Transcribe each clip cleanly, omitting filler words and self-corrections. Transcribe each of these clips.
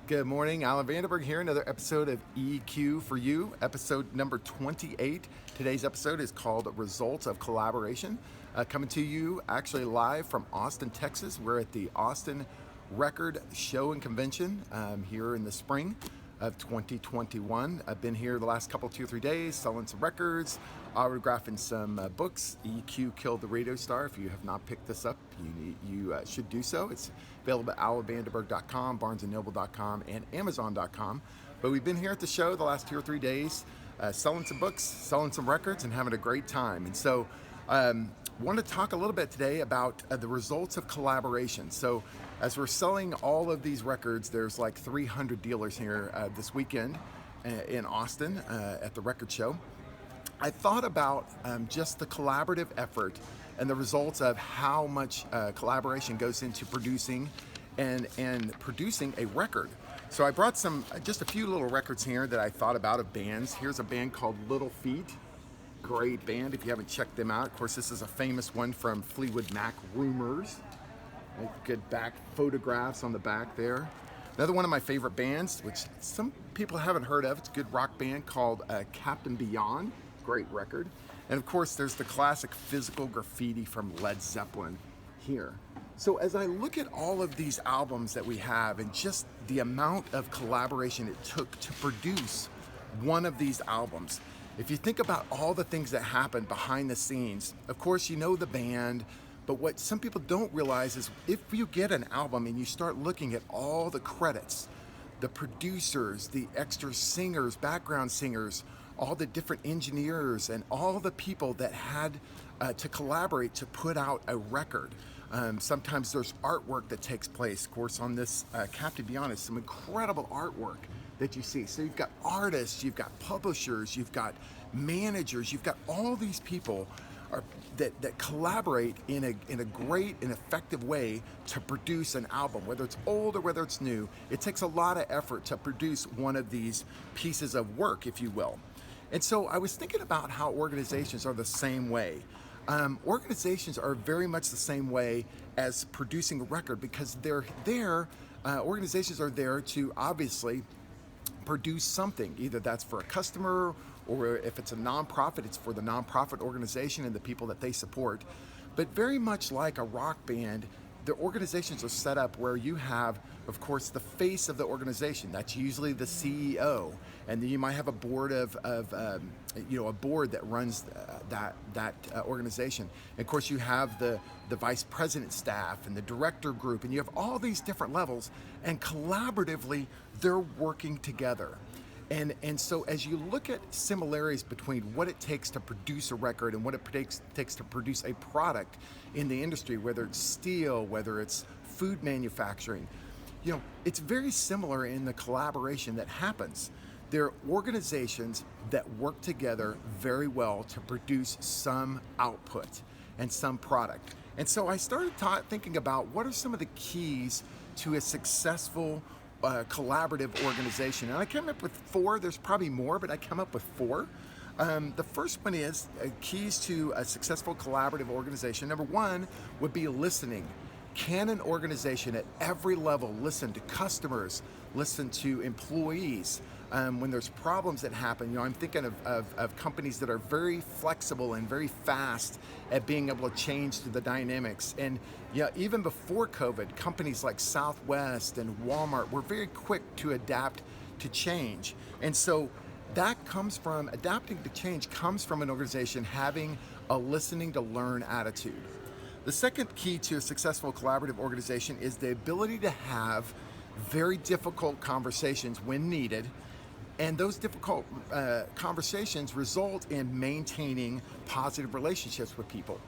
Good morning, Alan Vandenberg here. Another episode of EQ for You, episode number 28. Today's episode is called Results of Collaboration. Coming to you actually live from Austin, Texas. We're at the Austin Record Show and Convention here in the spring of 2021. I've been here the last couple, 2 or 3 days, selling some records, autographing some books. EQ Killed the Radio Star. If you have not picked this up, you should do so. It's available at alanvandenberg.com, barnesandnoble.com, and amazon.com. But we've been here at the show the last 2 or 3 days, selling some books, selling some records, and having a great time. And so want to talk a little bit today about the results of collaboration. So as we're selling all of these records, there's like 300 dealers here this weekend in Austin at the record show. I thought about just the collaborative effort and the results of how much collaboration goes into producing and producing a record. So I brought just a few little records here that I thought about of bands. Here's a band called Little Feat. Great band if you haven't checked them out. Of course, this is a famous one from Fleetwood Mac, Rumors. Good back photographs on the back there. Another one of my favorite bands, which some people haven't heard of, it's a good rock band called Captain Beyond. Great record. And of course, there's the classic Physical Graffiti from Led Zeppelin here. So as I look at all of these albums that we have and just the amount of collaboration it took to produce one of these albums, if you think about all the things that happen behind the scenes, of course, you know the band, but what some people don't realize is if you get an album and you start looking at all the credits, the producers, the extra singers, background singers, all the different engineers, and all the people that had to collaborate to put out a record. Sometimes there's artwork that takes place. Of course, on this Captain Beyond is some incredible artwork that you see. So you've got artists, you've got publishers, you've got managers, you've got all these people that collaborate in a great and effective way to produce an album, whether it's old or whether it's new. It takes a lot of effort to produce one of these pieces of work, if you will. And so I was thinking about how organizations are the same way. Organizations are very much the same way as producing a record because organizations are there to obviously produce something. Either that's for a customer, or if it's a nonprofit, it's for the nonprofit organization and the people that they support. But very much like a rock band, the organizations are set up where you have, of course, the face of the organization. That's usually the CEO, and then you might have a board a board that runs that organization. And of course, you have the vice president staff and the director group, and you have all these different levels, and collaboratively they're working together. And so as you look at similarities between what it takes to produce a record and what it takes to produce a product in the industry, whether it's steel, whether it's food manufacturing, it's very similar in the collaboration that happens. There are organizations that work together very well to produce some output and some product. And so I started thinking about what are some of the keys to a successful collaborative organization. And I came up with 4. There's probably more, but I came up with 4. The first one is keys to a successful collaborative organization. Number 1 would be listening. Can an organization at every level listen to customers, listen to employees? When there's problems that happen, I'm thinking of companies that are very flexible and very fast at being able to change to the dynamics. And even before COVID, companies like Southwest and Walmart were very quick to adapt to change. And so that comes from adapting to change, comes from an organization having a listening to learn attitude. The second key to a successful collaborative organization is the ability to have very difficult conversations when needed, and those difficult conversations result in maintaining positive relationships with people.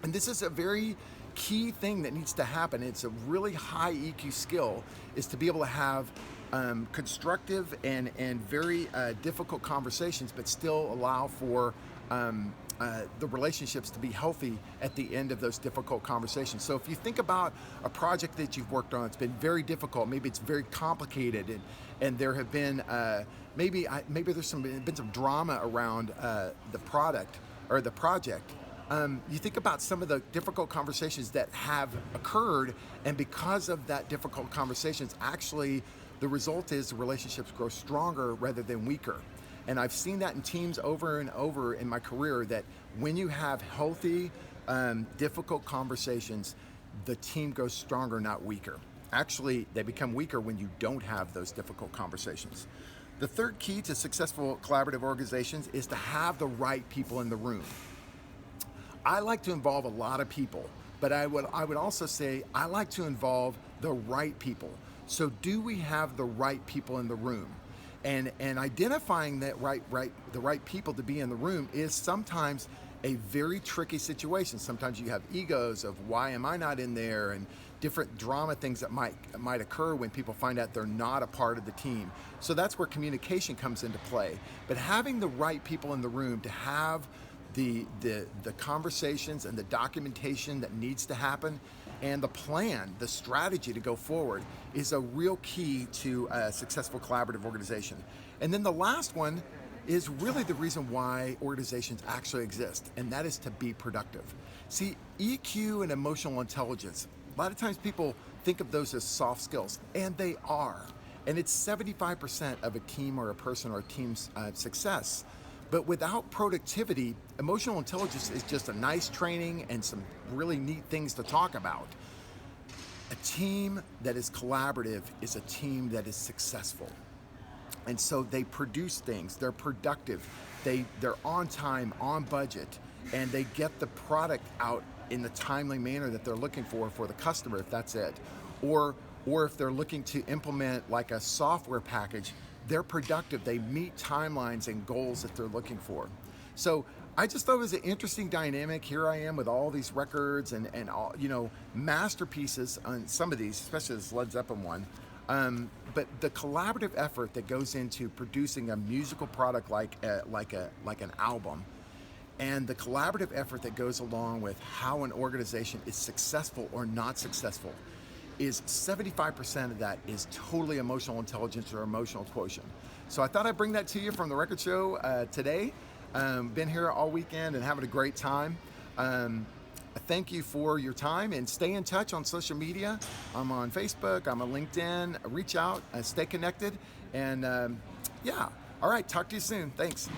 And this is a very key thing that needs to happen. It's a really high EQ skill, is to be able to have constructive and very difficult conversations, but still allow for the relationships to be healthy at the end of those difficult conversations. So if you think about a project that you've worked on, it's been very difficult, maybe it's very complicated, and there have been maybe there's been some drama around the product or the project. You think about some of the difficult conversations that have occurred, and because of that difficult conversations, actually the result is relationships grow stronger rather than weaker. And I've seen that in teams over and over in my career, that when you have healthy, difficult conversations, the team goes stronger, not weaker. Actually, they become weaker when you don't have those difficult conversations. The third key to successful collaborative organizations is to have the right people in the room. I like to involve a lot of people, but I would also say I like to involve the right people. So do we have the right people in the room? And identifying that the right people to be in the room is sometimes a very tricky situation. Sometimes you have egos of why am I not in there, and different drama things that might occur when people find out they're not a part of the team. So that's where communication comes into play. But having the right people in the room to have the conversations and the documentation that needs to happen, and the plan, the strategy to go forward, is a real key to a successful collaborative organization. And then the last one is really the reason why organizations actually exist, and that is to be productive. See, EQ and emotional intelligence, a lot of times people think of those as soft skills, and they are. And it's 75% of a team or a person or a team's success. But without productivity, emotional intelligence is just a nice training and some really neat things to talk about. A team that is collaborative is a team that is successful. And so they produce things, they're productive, they're on time, on budget, and they get the product out in the timely manner that they're looking for the customer, if that's it. Or if they're looking to implement like a software package, they're productive, they meet timelines and goals that they're looking for. So I just thought it was an interesting dynamic. Here I am with all these records and all, masterpieces on some of these, especially this Led Zeppelin one. But the collaborative effort that goes into producing a musical product like an album, and the collaborative effort that goes along with how an organization is successful or not successful, is 75% of that is totally emotional intelligence or emotional quotient. So I thought I'd bring that to you from the record show today. Been here all weekend and having a great time. Thank you for your time, and stay in touch on social media. I'm on Facebook, I'm on LinkedIn. Reach out, stay connected, and all right, talk to you soon. Thanks.